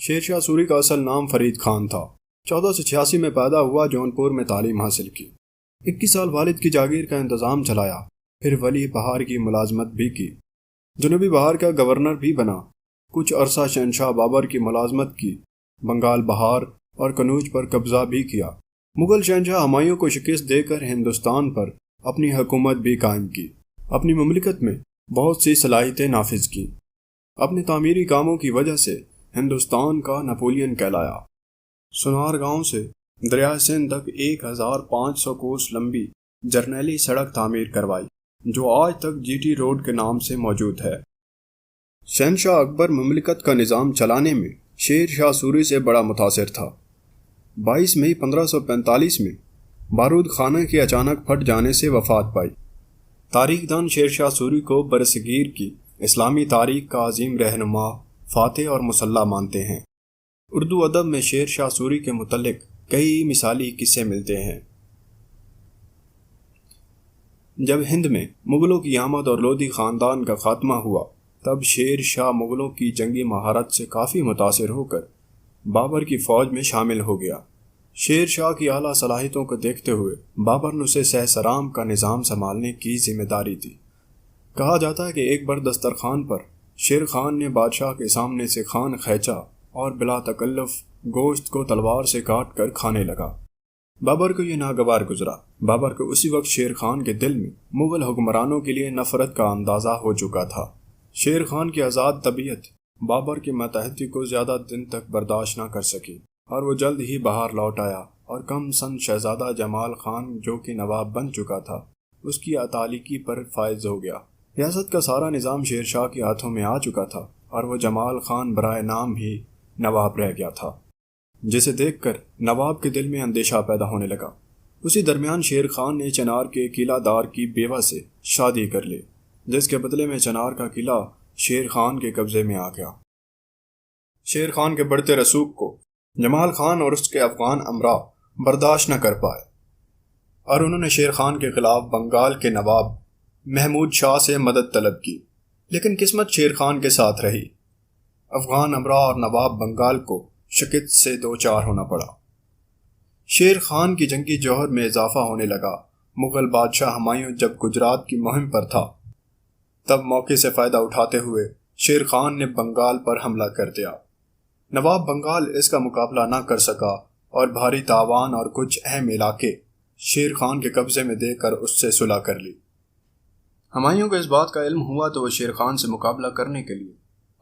شیر شاہ سوری کا اصل نام فرید خان تھا۔ 1486 میں پیدا ہوا، جونپور میں تعلیم حاصل کی۔ 21 سال والد کی جاگیر کا انتظام چلایا، پھر ولی بہار کی ملازمت بھی کی۔ جنوبی بہار کا گورنر بھی بنا۔ کچھ عرصہ شہنشاہ بابر کی ملازمت کی، بنگال، بہار اور کنوج پر قبضہ بھی کیا۔ مغل شہنشاہ ہمایوں کو شکست دے کر ہندوستان پر اپنی حکومت بھی قائم کی۔ اپنی مملکت میں بہت سی صلاحیتیں نافذ کی۔ اپنے تعمیری کاموں کی وجہ سے ہندوستان کا نپولین کہلایا۔ سنار گاؤں سے دریائے سندھ تک 1500 کوس لمبی جرنیلی سڑک تعمیر کروائی، جو آج تک جی ٹی روڈ کے نام سے موجود ہے۔ شہنشاہ اکبر مملکت کا نظام چلانے میں شیر شاہ سوری سے بڑا متاثر تھا۔ 22 مئی 1545 میں بارود خانہ کے اچانک پھٹ جانے سے وفات پائی۔ تاریخ دان شیر شاہ سوری کو برصغیر کی اسلامی تاریخ کا عظیم رہنما، فاتح اور مسلح مانتے ہیں۔ اردو ادب میں شیر شاہ سوری کے متعلق کئی مثالی قصے ملتے ہیں۔ جب ہند میں مغلوں کی آمد اور لودھی خاندان کا خاتمہ ہوا، تب شیر شاہ مغلوں کی جنگی مہارت سے کافی متاثر ہو کر بابر کی فوج میں شامل ہو گیا۔ شیر شاہ کی اعلیٰ صلاحیتوں کو دیکھتے ہوئے بابر نے اسے سہ سرام کا نظام سنبھالنے کی ذمہ داری دی۔ کہا جاتا ہے کہ ایک بار دسترخوان پر شیر خان نے بادشاہ کے سامنے سے خوان کھینچا اور بلا تکلف گوشت کو تلوار سے کاٹ کر کھانے لگا۔ بابر کو یہ ناگوار گزرا۔ بابر کو اسی وقت شیر خان کے دل میں مغل حکمرانوں کے لیے نفرت کا اندازہ ہو چکا تھا۔ شیر خان کی آزاد طبیعت بابر کی ماتحتی کو زیادہ دن تک برداشت نہ کر سکی، اور وہ جلد ہی بہار لوٹ آیا اور کم سن شہزادہ جمال خان، جو کہ نواب بن چکا تھا، اس کی اطالقی پر فائز ہو گیا۔ ریاست کا سارا نظام شیر شاہ کے ہاتھوں میں آ چکا تھا، اور وہ جمال خان برائے نام ہی نواب رہ گیا تھا، جسے دیکھ کر نواب کے دل میں اندیشہ پیدا ہونے لگا۔ اسی درمیان شیر خان نے چنار کے قلعہ دار کی بیوہ سے شادی کر لی، جس کے بدلے میں چنار کا قلعہ شیر خان کے قبضے میں آ گیا۔ شیر خان کے بڑھتے رسوخ کو جمال خان اور اس کے افغان امراء برداشت نہ کر پائے، اور انہوں نے شیر خان کے خلاف بنگال کے نواب محمود شاہ سے مدد طلب کی، لیکن قسمت شیر خان کے ساتھ رہی۔ افغان امراء اور نواب بنگال کو شکست سے دوچار ہونا پڑا۔ شیر خان کی جنگی جوہر میں اضافہ ہونے لگا۔ مغل بادشاہ ہمایوں جب گجرات کی مہم پر تھا، تب موقع سے فائدہ اٹھاتے ہوئے شیر خان نے بنگال پر حملہ کر دیا۔ نواب بنگال اس کا مقابلہ نہ کر سکا اور بھاری تاوان اور کچھ اہم علاقے شیر خان کے قبضے میں دے کر اس سے صلح کر لی۔ ہمایوں کو اس بات کا علم ہوا تو وہ شیر خان سے مقابلہ کرنے کے لیے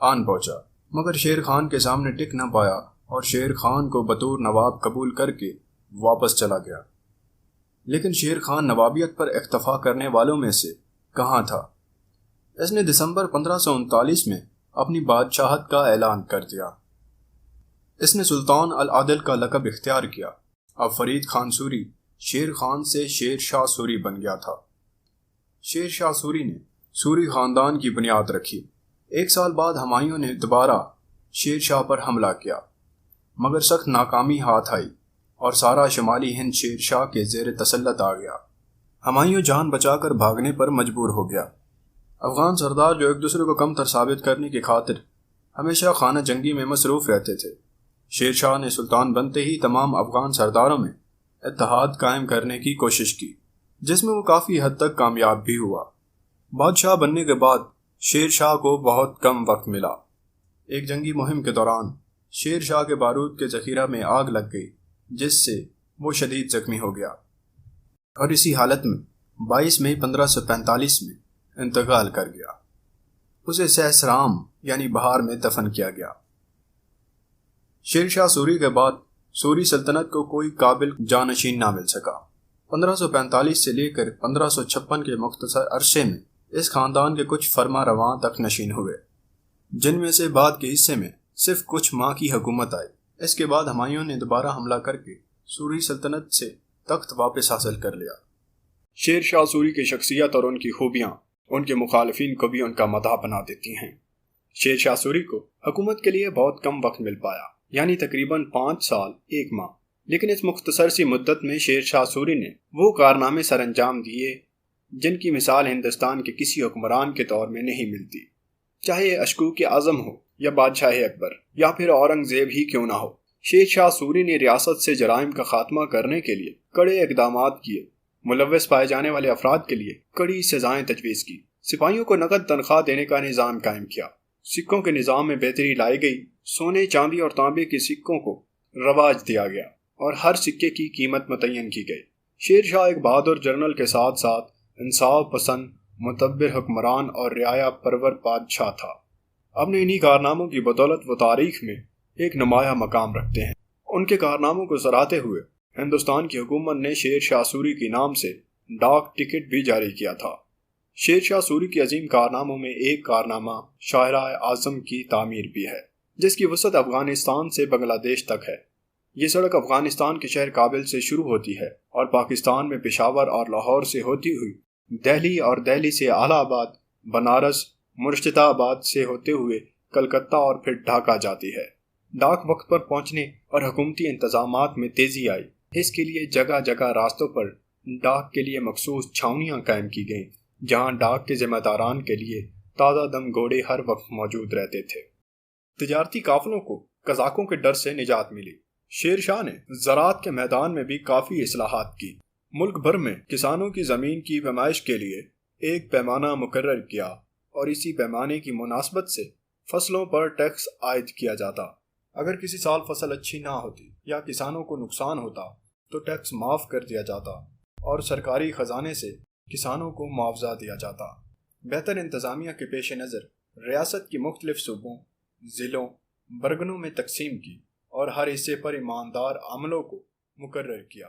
آن پہنچا، مگر شیر خان کے سامنے ٹک نہ پایا اور شیر خان کو بطور نواب قبول کر کے واپس چلا گیا۔ لیکن شیر خان نوابیت پر اکتفا کرنے والوں میں سے کہاں تھا۔ اس نے دسمبر 1539 میں اپنی بادشاہت کا اعلان کر دیا۔ اس نے سلطان العادل کا لقب اختیار کیا۔ اب فرید خان سوری شیر خان سے شیر شاہ سوری بن گیا تھا۔ شیر شاہ سوری نے سوری خاندان کی بنیاد رکھی۔ 1 سال بعد ہمایوں نے دوبارہ شیر شاہ پر حملہ کیا، مگر سخت ناکامی ہاتھ آئی اور سارا شمالی ہند شیر شاہ کے زیر تسلط آ گیا۔ ہمایوں جان بچا کر بھاگنے پر مجبور ہو گیا۔ افغان سردار جو ایک دوسرے کو کم تر ثابت کرنے کی خاطر ہمیشہ خانہ جنگی میں مصروف رہتے تھے، شیر شاہ نے سلطان بنتے ہی تمام افغان سرداروں میں اتحاد قائم کرنے کی کوشش کی، جس میں وہ کافی حد تک کامیاب بھی ہوا۔ بادشاہ بننے کے بعد شیر شاہ کو بہت کم وقت ملا۔ ایک جنگی مہم کے دوران شیر شاہ کے بارود کے ذخیرہ میں آگ لگ گئی، جس سے وہ شدید زخمی ہو گیا، اور اسی حالت میں 22 مئی 1545 میں انتقال کر گیا۔ اسے سہ سرام یعنی بہار میں دفن کیا گیا۔ شیر شاہ سوری کے بعد سوری سلطنت کو کوئی قابل جانشین نہ مل سکا۔ 1545 سے لے کر 1556 کے مختصر عرصے میں اس خاندان کے کچھ فرما رواں تک نشین ہوئے، جن میں سے بعد کے حصے میں صرف کچھ ماہ کی حکومت آئی۔ اس کے بعد ہمایوں نے دوبارہ حملہ کر کے سوری سلطنت سے تخت واپس حاصل کر لیا۔ شیر شاہ سوری کی شخصیت اور ان کی خوبیاں ان کے مخالفین کو بھی ان کا مداح بنا دیتی ہیں۔ شیر شاہ سوری کو حکومت کے لیے بہت کم وقت مل پایا، یعنی تقریباً 5 سال 1 ماہ، لیکن اس مختصر سی مدت میں شیر شاہ سوری نے وہ کارنامے سر انجام دیے جن کی مثال ہندوستان کے کسی حکمران کے طور میں نہیں ملتی، چاہے یہ اشکوک عزم ہو یا بادشاہ اکبر یا پھر اورنگزیب ہی کیوں نہ ہو، شیر شاہ سوری نے ریاست سے جرائم کا خاتمہ کرنے کے لیے کڑے اقدامات کیے، ملوث پائے جانے والے افراد کے لیے کڑی سزائیں تجویز کی، سپاہیوں کو نقد تنخواہ دینے کا نظام قائم کیا، سکوں کے نظام میں بہتری لائی گئی، سونے چاندی اور تانبے کے سکوں کو رواج دیا گیا اور ہر سکے کی قیمت متعین کی گئی۔ شیر شاہ ایک بہادر جنرل کے ساتھ ساتھ انصاف پسند، متبر حکمران اور رعایا پرور بادشاہ تھا۔ اپنے انہی کارناموں کی بدولت وہ تاریخ میں ایک نمایاں مقام رکھتے ہیں۔ ان کے کارناموں کو سراہتے ہوئے ہندوستان کی حکومت نے شیر شاہ سوری کے نام سے ڈاک ٹکٹ بھی جاری کیا تھا۔ شیر شاہ سوری کی عظیم کارناموں میں ایک کارنامہ شاہراہ اعظم کی تعمیر بھی ہے، جس کی وسعت افغانستان سے بنگلہ دیش تک ہے۔ یہ سڑک افغانستان کے شہر کابل سے شروع ہوتی ہے اور پاکستان میں پشاور اور لاہور سے ہوتی ہوئی دہلی اور دہلی سے الہ آباد، بنارس، مرشد آباد سے ہوتے ہوئے کلکتہ اور پھر ڈھاکہ جاتی ہے۔ ڈاک وقت پر پہنچنے اور حکومتی انتظامات میں تیزی آئی۔ اس کے لیے جگہ جگہ راستوں پر ڈاک کے لیے مخصوص چھاؤنیاں قائم کی گئیں، جہاں ڈاک کے ذمہ داران کے لیے تازہ دم گھوڑے ہر وقت موجود رہتے تھے۔ تجارتی قافلوں کو قزاقوں کے ڈر سے نجات ملی۔ شیر شاہ نے زراعت کے میدان میں بھی کافی اصلاحات کی۔ ملک بھر میں کسانوں کی زمین کی پیمائش کے لیے ایک پیمانہ مقرر کیا اور اسی پیمانے کی مناسبت سے فصلوں پر ٹیکس عائد کیا جاتا۔ اگر کسی سال فصل اچھی نہ ہوتی یا کسانوں کو نقصان ہوتا تو ٹیکس معاف کر دیا جاتا اور سرکاری خزانے سے کسانوں کو معاوضہ دیا جاتا۔ بہتر انتظامیہ کے پیش نظر ریاست کی مختلف صوبوں، ضلعوں، برگنوں میں تقسیم کی اور ہر حصے پر ایماندار عملوں کو مقرر کیا۔